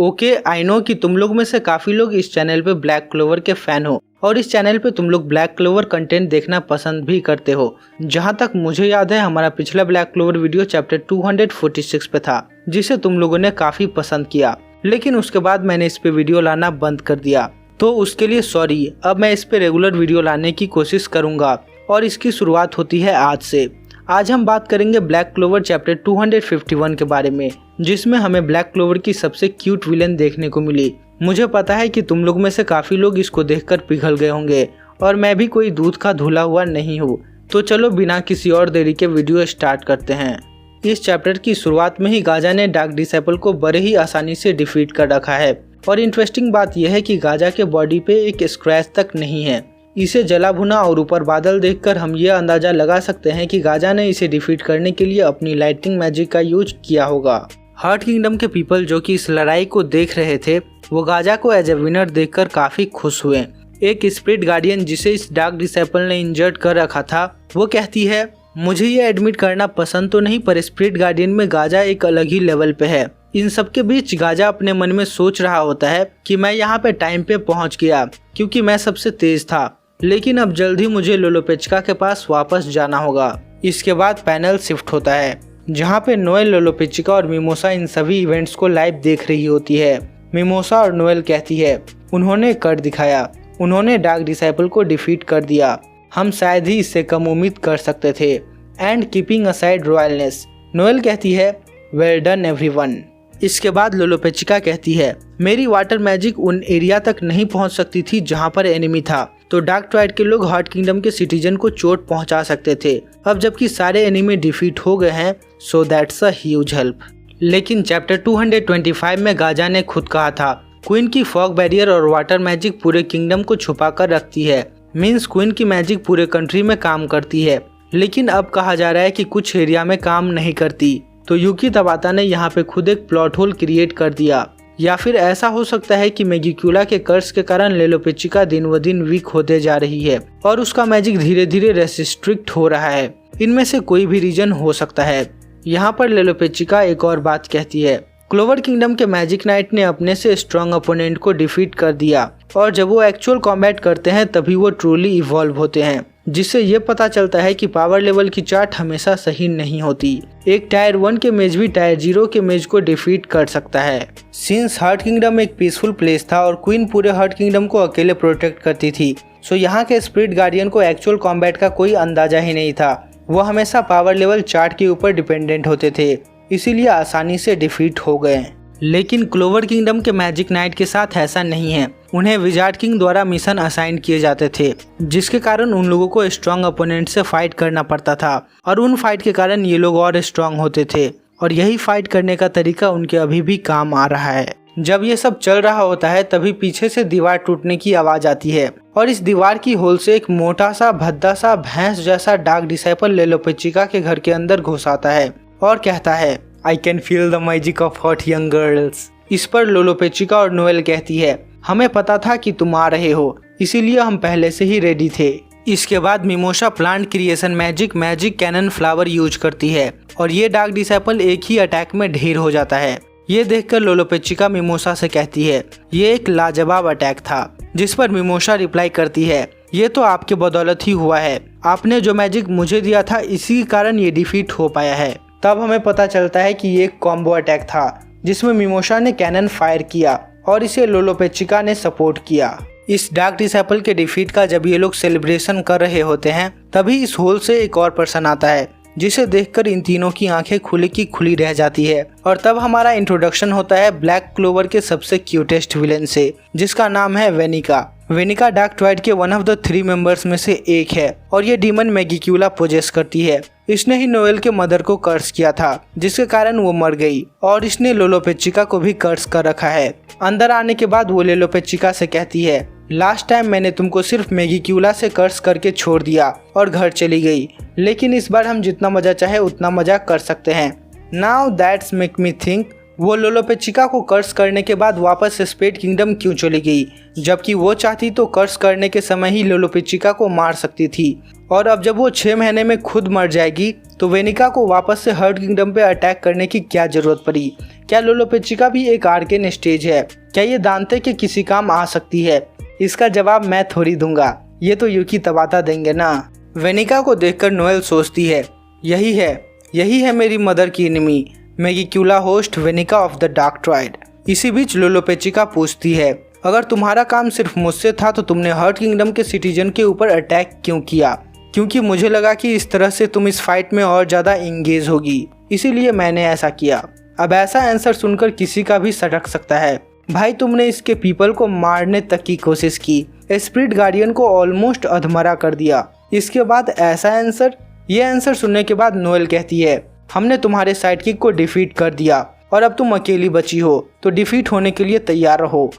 Okay I know कि तुम लोग में से काफ़ी लोग इस चैनल पे ब्लैक क्लोवर के फ़ैन हो और इस चैनल पे तुम लोग ब्लैक क्लोवर कंटेंट देखना पसंद भी करते हो। जहाँ तक मुझे याद है हमारा पिछला ब्लैक क्लोवर वीडियो चैप्टर 246 पे था जिसे तुम लोगों ने काफ़ी पसंद किया, लेकिन उसके बाद मैंने इस पे वीडियो लाना बंद कर दिया, तो उसके लिए सॉरी। अब मैं इस पे रेगुलर वीडियो लाने की कोशिश करूँगा और इसकी शुरुआत होती है आज से। आज हम बात करेंगे ब्लैक क्लोवर चैप्टर 251 के बारे में, जिसमें हमें ब्लैक क्लोवर की सबसे क्यूट विलेन देखने को मिली। मुझे पता है कि तुम लोग में से काफ़ी लोग इसको देखकर पिघल गए होंगे और मैं भी कोई दूध का धुला हुआ नहीं हूँ। तो चलो बिना किसी और देरी के वीडियो स्टार्ट करते हैं। इस चैप्टर की शुरुआत में ही गाजा ने डार्क डिसेपल को बड़े ही आसानी से डिफीट कर रखा है और इंटरेस्टिंग बात यह है कि गाजा के बॉडी पे एक स्क्रैच तक नहीं है। इसे जला भुना और ऊपर बादल देखकर हम ये अंदाजा लगा सकते हैं कि गाजा ने इसे डिफीट करने के लिए अपनी लाइटिंग मैजिक का यूज किया होगा। हार्ट किंगडम के पीपल जो कि इस लड़ाई को देख रहे थे वो गाजा को एज ए विनर देखकर काफी खुश हुए। एक स्पिरिट गार्डियन जिसे इस डार्क डिसेपल ने इंजर्ड कर रखा था वो कहती है, मुझे ये एडमिट करना पसंद तो नहीं पर स्पिरिट गार्डियन में गाजा एक अलग ही लेवल पे है। इन सब के बीच गाजा अपने मन में सोच रहा होता है कि मैं यहाँ पे टाइम पे पहुँच गया क्योंकि मैं सबसे तेज था, लेकिन अब जल्द ही मुझे लोलोपेचिका के पास वापस जाना होगा। इसके बाद पैनल शिफ्ट होता है जहाँ पे नोएल, लोलोपेचिका और मिमोसा इन सभी इवेंट्स को लाइव देख रही होती है। मिमोसा और नोएल कहती है, उन्होंने कर दिखाया, उन्होंने डार्क डिसेपल को डिफीट कर दिया, हम शायद ही इससे कम उम्मीद कर सकते थे। And keeping aside royalness, Noel कहती है, वेल डन एवरीवन। इसके बाद लोलोपेचिका कहती है, मेरी वाटर मैजिक उन एरिया तक नहीं पहुंच सकती थी जहां पर एनिमी था, तो डार्क ट्राइड के लोग हार्ट किंगडम के सिटीजन को चोट पहुंचा सकते थे। अब जबकि सारे एनिमी डिफीट हो गए हैं, so that's a huge help. लेकिन चैप्टर 225 में गाजा ने खुद कहा था, क्वीन की फॉग बैरियर और वाटर मैजिक पूरे किंगडम को छुपा कर रखती है। मीन्स क्वीन की मैजिक पूरे कंट्री में काम करती है, लेकिन अब कहा जा रहा है कि कुछ एरिया में काम नहीं करती। तो यूकी तबाता ने यहाँ पे खुद एक प्लॉट होल क्रिएट कर दिया। या फिर ऐसा हो सकता है कि मेगिक्यूला के कर्स के कारण लोलोपेचिका दिन व दिन वीक होते जा रही है और उसका मैजिक धीरे धीरे रेस्ट्रिक्ट हो रहा है। इनमें से कोई भी रीजन हो सकता है। यहाँ पर लोलोपेचिका एक और बात कहती है, क्लोवर किंगडम के मैजिक नाइट ने अपने से स्ट्रॉन्ग अपोनेंट को डिफीट कर दिया और जब वो एक्चुअल कॉम्बैट करते हैं तभी वो ट्रूली इवॉल्व होते हैं, जिससे ये पता चलता है कि पावर लेवल की चार्ट हमेशा सही नहीं होती। एक टायर 1 के मेज भी टायर 0 के मेज को डिफीट कर सकता है। सिंस हार्ट किंगडम एक पीसफुल प्लेस था और क्वीन पूरे हार्ट किंगडम को अकेले प्रोटेक्ट करती थी, सो यहाँ के स्पिरिट गार्डियन को एक्चुअल कॉम्बैट का कोई अंदाजा ही नहीं था। वो हमेशा पावर लेवल चार्ट के ऊपर डिपेंडेंट होते थे, इसीलिए आसानी से डिफीट हो गए। लेकिन क्लोवर किंगडम के मैजिक नाइट के साथ ऐसा नहीं है। उन्हें विजार्ड किंग द्वारा मिशन असाइन किए जाते थे, जिसके कारण उन लोगों को स्ट्रॉन्ग अपोनेंट से फाइट करना पड़ता था और उन फाइट के कारण ये लोग और स्ट्रॉन्ग होते थे और यही फाइट करने का तरीका उनके अभी भी काम आ रहा है। जब ये सब चल रहा होता है तभी पीछे से दीवार टूटने की आवाज आती है और इस दीवार की होल से एक मोटा सा भद्दा सा भैंस जैसा डार्क डिसेपल लोलोपेचिका के घर के अंदर घुस आता है और कहता है, I can feel the magic of hot young girls. इस पर लोलोपेचिका और नोएल कहती है, हमें पता था कि तुम आ रहे हो, इसीलिए हम पहले से ही रेडी थे। इसके बाद mimosa plant creation magic cannon flower use करती है और ये डार्क डिसेपल एक ही अटैक में ढेर हो जाता है। ये देखकर लोलोपेचिका मिमोसा से कहती है, ये एक लाजवाब अटैक था, जिस पर मिमोसा रिप्लाई करती है, ये तो आपके बदौलत ही हुआ है, आपने जो मैजिक मुझे दिया था इसी के कारण ये डिफीट हो पाया है। तब हमें पता चलता है कि ये एक कॉम्बो अटैक था जिसमें मिमोसा ने कैनन फायर किया और इसे लोलोपेचिका ने सपोर्ट किया। इस डार्क डिसेपल के डिफीट का जब ये लोग सेलिब्रेशन कर रहे होते हैं तभी इस होल से एक और पर्सन आता है, जिसे देखकर इन तीनों की आंखें खुली की खुली रह जाती है और तब हमारा इंट्रोडक्शन होता है ब्लैक क्लोवर के सबसे क्यूटेस्ट विलेन से, जिसका नाम है वेनिका। वेनिका डार्क ट्राइड के वन ऑफ द 3 मेंबर्स में से एक है और ये डीमन मेगिक्यूला पोजेस करती है। इसने ही नोएल के मदर को कर्स किया था, जिसके कारण वो मर गई और इसने लोलोपेचिका को भी कर्स कर रखा है। अंदर आने के बाद वो लोलोपेचिका से कहती है, लास्ट टाइम मैंने तुमको सिर्फ मेगिक्यूला से कर्स करके छोड़ दिया और घर चली गई, लेकिन इस बार हम जितना मजा चाहे उतना मजा कर सकते हैं। Now that's make me think वो लोलोपेचिका को कर्स करने के बाद वापस स्पेड किंगडम क्यों चली गई, जबकि वो चाहती तो कर्स करने के समय ही लोलोपेचिका को मार सकती थी। और अब जब वो 6 महीने में खुद मर जाएगी तो वेनिका को वापस से हर्ट किंगडम पे अटैक करने की क्या जरूरत पड़ी। क्या लोलोपेचिका भी एक आर्केन स्टेज है? क्या ये दांते के किसी काम आ सकती है? इसका जवाब मैं थोड़ी दूंगा, ये तो यूकी तबाता देंगे ना। वेनिका को देखकर नोएल सोचती है, यही है मेरी मदर की enemy, Megicula host Vanica of the dark triad. इसी बीच लोलोपेचिका पूछती है, अगर तुम्हारा काम सिर्फ मुझसे था तो तुमने हर्ट किंगडम के सिटीजन के ऊपर अटैक क्यों किया? क्योंकि मुझे लगा कि इस तरह से तुम इस फाइट में और ज्यादा इंगेज होगी, इसीलिए मैंने ऐसा किया। अब ऐसा आंसर सुनकर किसी का भी सटक सकता है। भाई तुमने इसके पीपल को मारने तक की कोशिश की, स्पिरिट गार्डियन को ऑलमोस्ट अधमरा कर दिया, इसके बाद ऐसा आंसर? ये आंसर सुनने के बाद नोएल कहती है, हमने तुम्हारे साइडकिक को डिफीट कर दिया और अब तुम अकेली बची हो, तो डिफीट होने के लिए तैयार रहो।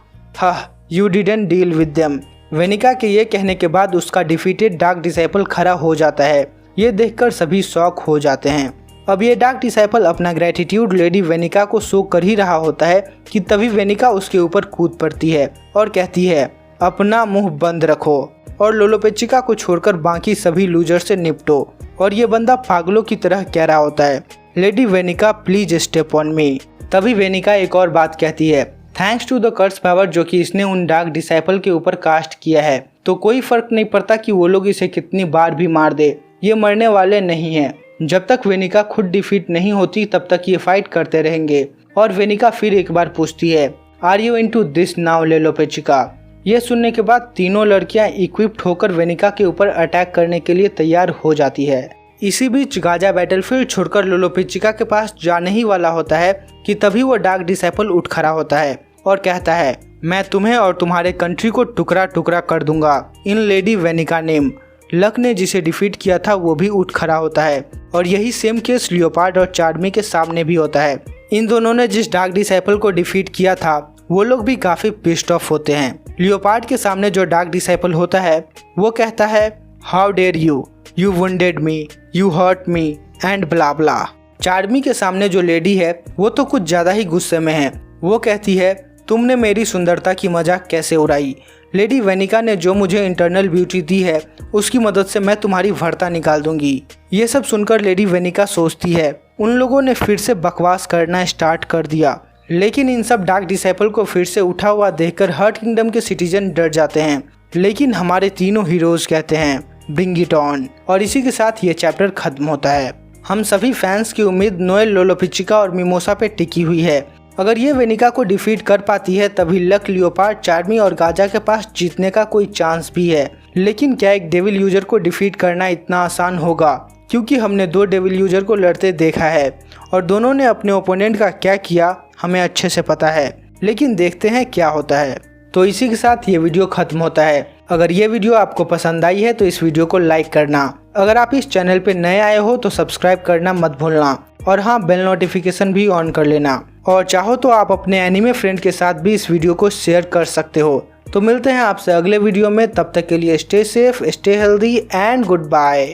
You didn't deal with them. Vanica के ये कहने के बाद उसका डिफीटेड डार्क डिसाइपल खड़ा हो जाता है। ये देखकर सभी शॉक हो जाते हैं। अब ये डार्क डिसाइपल अपना ग्रेटिट्यूड लेडी वेनिका को शो कर ही रहा होता है कि तभी वेनिका उसके ऊपर कूद पड़ती है और कहती है, अपना मुंह बंद रखो और लोलोपेचिका को छोड़कर बाकी सभी लूजर से निपटो। और ये बंदा पागलों की तरह कह रहा होता है, lady Vanica please step on me. तभी वेनिका एक और बात कहती है, thanks to the curse power जो कि इसने उन डार्क डिसाइपल के ऊपर कास्ट किया है, तो कोई फर्क नहीं पड़ता कि वो लोग इसे कितनी बार भी मार दे, ये मरने वाले नहीं हैं। जब तक वेनिका खुद डिफीट नहीं होती तब तक ये फाइट करते रहेंगे। और वेनिका फिर एक बार पूछती है, are you into this now Lolopechika? ये सुनने के बाद तीनों लड़कियां इक्विप्ड होकर वेनिका के ऊपर अटैक करने के लिए तैयार हो जाती है। इसी बीच गाजा बैटलफील्ड छोड़कर लोलोपेचिका के पास जाने ही वाला होता है कि तभी वो डार्क डिसाइपल उठ खड़ा होता है और कहता है, मैं तुम्हें और तुम्हारे कंट्री को टुकड़ा टुकड़ा कर दूंगा इन लेडी वेनिका नेम। लक ने जिसे डिफीट किया था वो भी उठ खड़ा होता है और यही सेम केस लियोपार्ड और चार्मी के सामने भी होता है। इन दोनों ने जिस डार्क डिसाइपल को डिफीट किया था वो लोग भी काफी पिस्ड ऑफ होते हैं। लियोपार्ड के सामने जो डार्क डिसाइपल होता है वो कहता है, how dare you wounded me, you hurt me and blah blah. Charmy के सामने जो लेडी है वो तो कुछ ज्यादा ही गुस्से में है। वो कहती है, तुमने मेरी सुंदरता की मजाक कैसे उड़ाई? लेडी वेनिका ने जो मुझे इंटरनल ब्यूटी दी है उसकी मदद से मैं तुम्हारी भर्ता निकाल दूंगी। ये सब सुनकर लेडी वेनिका सोचती है, उन लोगों ने फिर से बकवास करना स्टार्ट कर दिया। लेकिन इन सब डार्क डिसाइपल को फिर से उठा हुआ देखकर हर्ट किंगडम के सिटीजन डर जाते हैं। लेकिन हमारे तीनों हीरोज कहते हैं, ब्रिंग इट ऑन। और इसी के साथ ये चैप्टर खत्म होता है। हम सभी फैंस की उम्मीद नोएल, लोलोपेचिका और मिमोसा पे टिकी हुई है। अगर ये वेनिका को डिफीट कर पाती है तभी लक, लियोपार्ड, चार्मी और गाजा के पास जीतने का कोई चांस भी है। लेकिन क्या एक डेविल यूजर को डिफीट करना इतना आसान होगा? क्योंकि हमने 2 डेविल यूजर को लड़ते देखा है और दोनों ने अपने ओपोनेंट का क्या किया हमें अच्छे से पता है। लेकिन देखते हैं क्या होता है। तो इसी के साथ ये वीडियो खत्म होता है। अगर ये वीडियो आपको पसंद आई है तो इस वीडियो को लाइक करना। अगर आप इस चैनल पे नए आए हो तो सब्सक्राइब करना मत भूलना। और हाँ, बेल नोटिफिकेशन भी ऑन कर लेना। और चाहो तो आप अपने एनिमे फ्रेंड के साथ भी इस वीडियो को शेयर कर सकते हो। तो मिलते हैं आपसे अगले वीडियो में, तब तक के लिए stay safe, stay healthy and good bye.